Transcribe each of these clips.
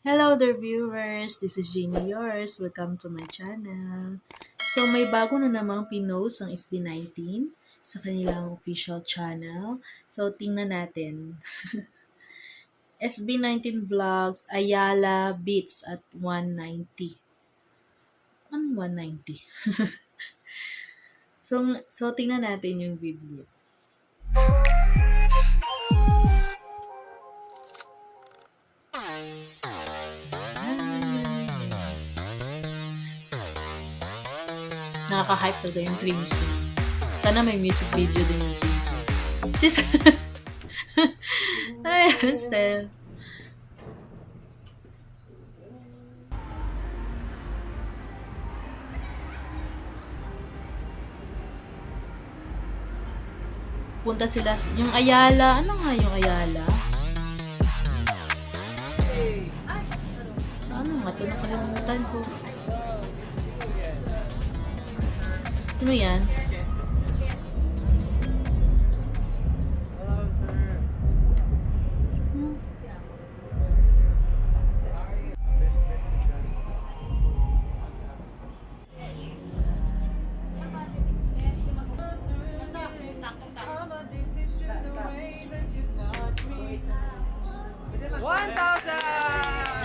Hello there viewers, this is Jamie yours. Welcome to my channel. So may bago na namang pinost ang SB19 sa kanilang official channel. So tingnan natin. SB19 Vlogs Ayala Beats at 190. Ano 190? so tingnan natin yung video. Nakaka-hype talaga yung Crimson. Sana may music video din yung Crimson. She's... Ayan, Steph. Punta sila... Yung Ayala... Ano nga yung Ayala? Saan nga ito? Nakalimutan ko. Ano yan?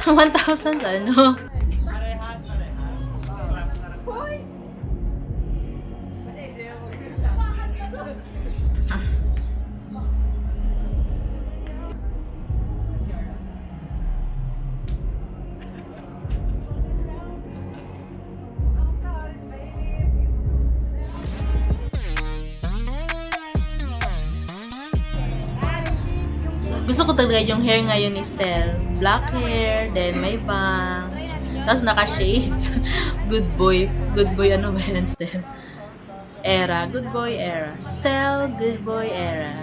$1,000! 1,000 ano? Gusto ko talaga yung hair ngayon ni Stel. Black hair, then may bangs, tapos naka-shades. Good boy. Good boy, ano ba yan, Stel? Era. Good boy era. Stel, good boy era.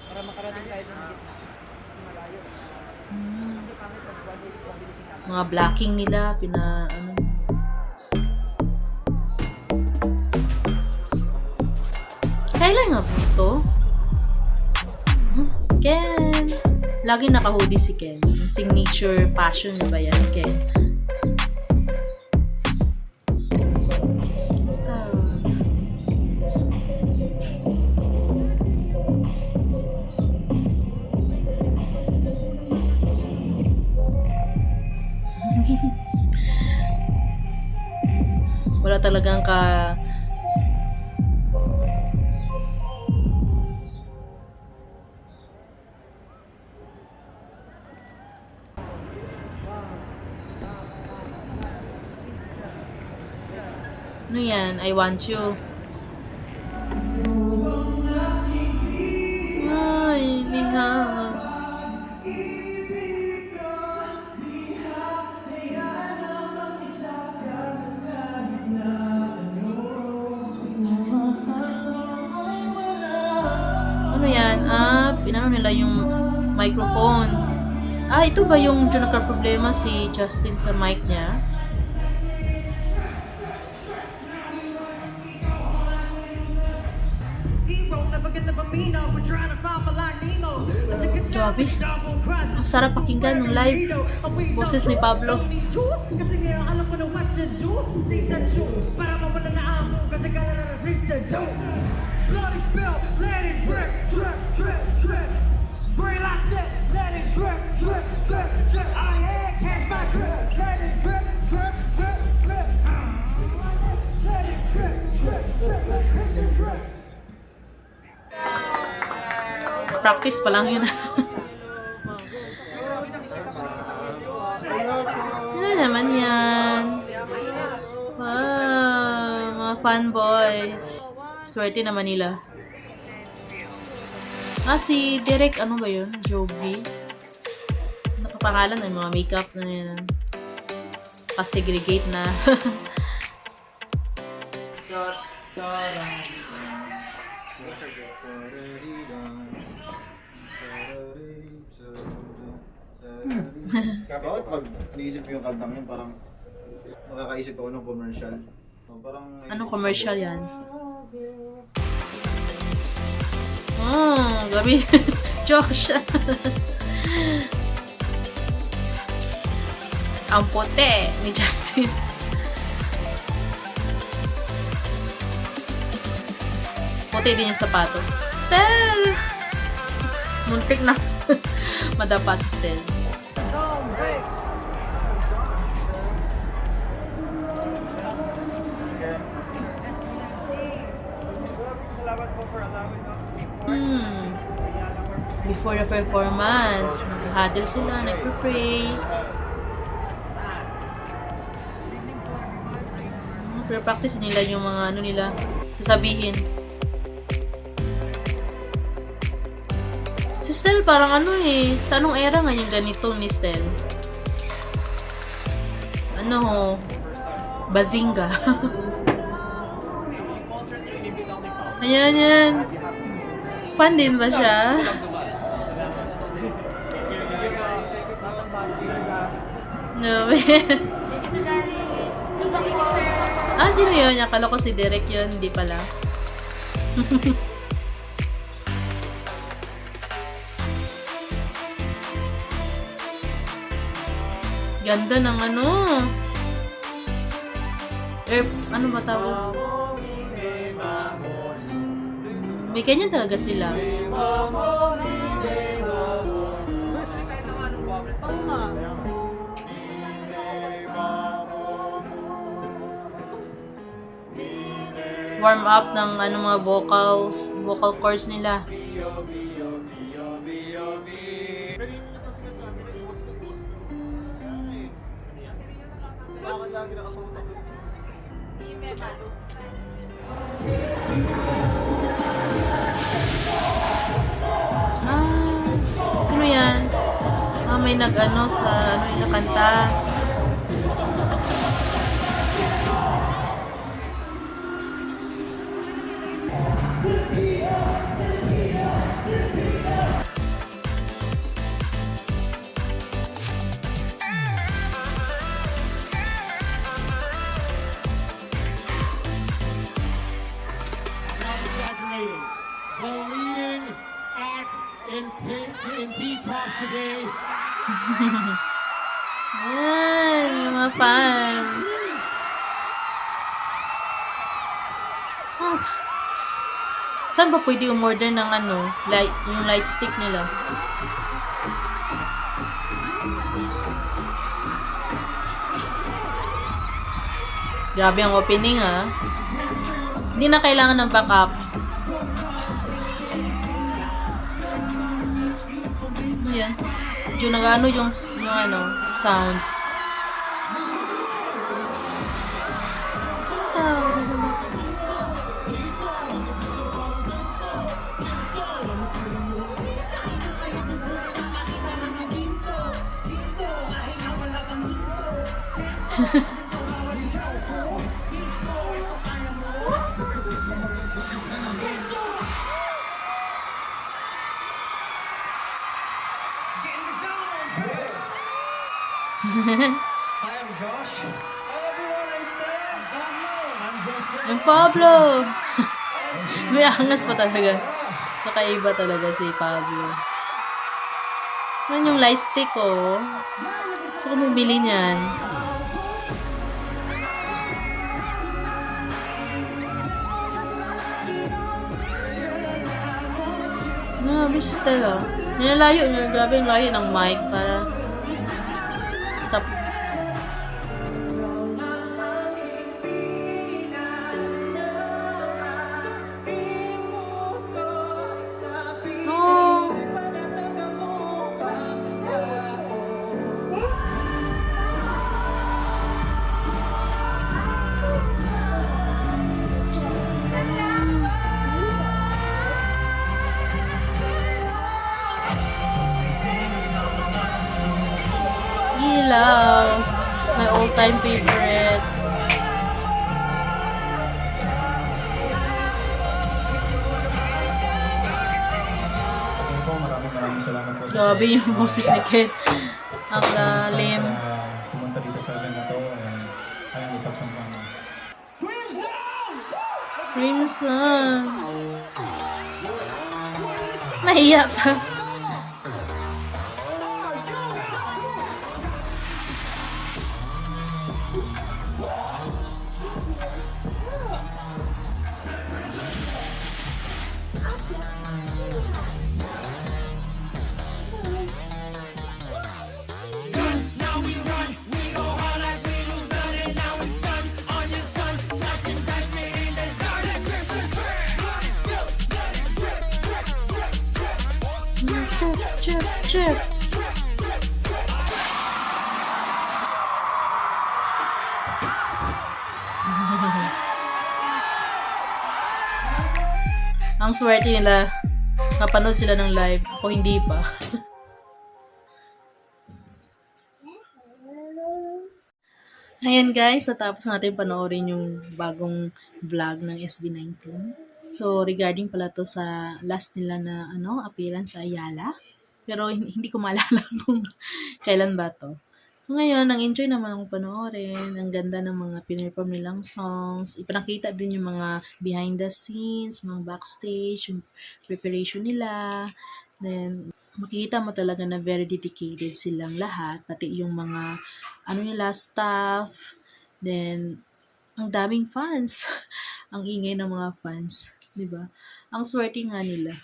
Para makarating tayo ng malayo. Mga blocking nila, ano. Kailan nga po ito? Ken! Lagi naka-hoodie si Ken. Yung signature passion niya ba yan, Ken? Wala talagang ano yan? I want you. Ay, minahal. Ano yan? Pinano nila yung microphone. Ito ba yung nagka-problema si Justin sa mic niya? Grabe. Ang sarap pakinggan ng live. Boses ni Pablo. Kasi nga alam mo na what to do. Reason you. Para mawala na ako. Kasi kaya na reason you. Blood is spilled. Let it drip, drip, drip, drip. Brain like that. Let it drip, drip, drip, drip. I had catch my drip. Let it drip, drip, drip, drip. Let it drip, drip, drip. Let it drip. Practice pa lang yun. Ano naman yan? Wow, mga fanboys. Swerte naman nila. Si Derek, ano ba yun? Joby. Nakapangalan ng mga makeup na yan. Pa-segregate na. Bakit pag naisip ko yung kantang yun, parang makakaisip ako ng commercial. Parang Anong commercial yan? Gabi. Josh. Ang puti ni Justin. Puti din yung sapato. Stel! Muntik na. Madapa si Stel. Before the performance, nag-huddle sila, nag-pray. Practice nila yung mga ano nila, sasabihin. Si Stel parang ano eh, sa anong era nga yung ganito ni Stel? Ano ho? Bazinga. Ayan, yan. Fan din ba siya? No, sino yun? Akala ko si Derek yun. Hindi pala. Ganda ng ano. Ano ba tawag? May ganyan talaga sila. Warm up ng ano mga vocal cords nila. Sino yan? May nag-ano sa ano yung nakanta. The leading act in P-pop today. Yan, mga fans. Saan ba pwede umorder ng ano, yung light stick nila? Grabe ang opening ah. Hindi na kailangan ng backup. Yan. Yung nag-ano yung ano, sounds. Hi, I'm Josh. Hi everyone, I'm Stan. I'm Justin. Yung Pablo! May angas pa talaga. Nakaiba talaga si Pablo. Yan yung light stick oh. Gusto ko bumili niyan. Grabe si Stella. Nilalayo niya. Grabe yung layo ng mic para sa Ilaw. My all-time favorite. Maraming salamat po. Grabe yung boses ni Ken. Ang lalim. Pumunta dito sa event na to. Ayang ipagsampang. Crimson. Nahiya pa. Chirp, chirp. Ang swerte nila, napanood sila ng live. Ako hindi pa. Ayan guys, natapos natin panoorin yung bagong vlog ng SB19. So, regarding pala to sa last nila na appearance sa Ayala. Pero hindi ko maalala kung kailan ba to. So, ngayon, nang-enjoy naman akong panoorin. Ang ganda ng mga pinirform nilang songs. Ipinakita din yung mga behind the scenes, mga backstage, yung preparation nila. Then, makikita mo talaga na very dedicated silang lahat. Pati yung mga nila, staff. Then, ang daming fans. Ang ingay ng mga fans. 'Di ba? Ang swerte nga nila.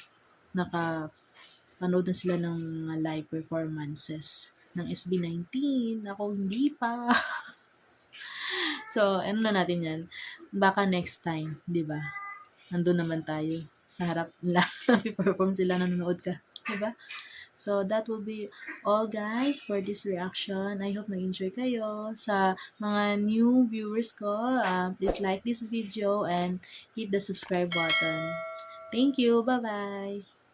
Nakapanood na sila ng mga live performances ng SB19. Ako hindi pa. So, ano na natin yan? Baka next time, 'di ba? Nandun naman tayo sa harap nila. Perform sila, nanonood ka. 'Di ba? So, that will be all guys for this reaction. I hope nag-enjoy kayo. Sa mga new viewers ko, please like this video and hit the subscribe button. Thank you. Bye-bye.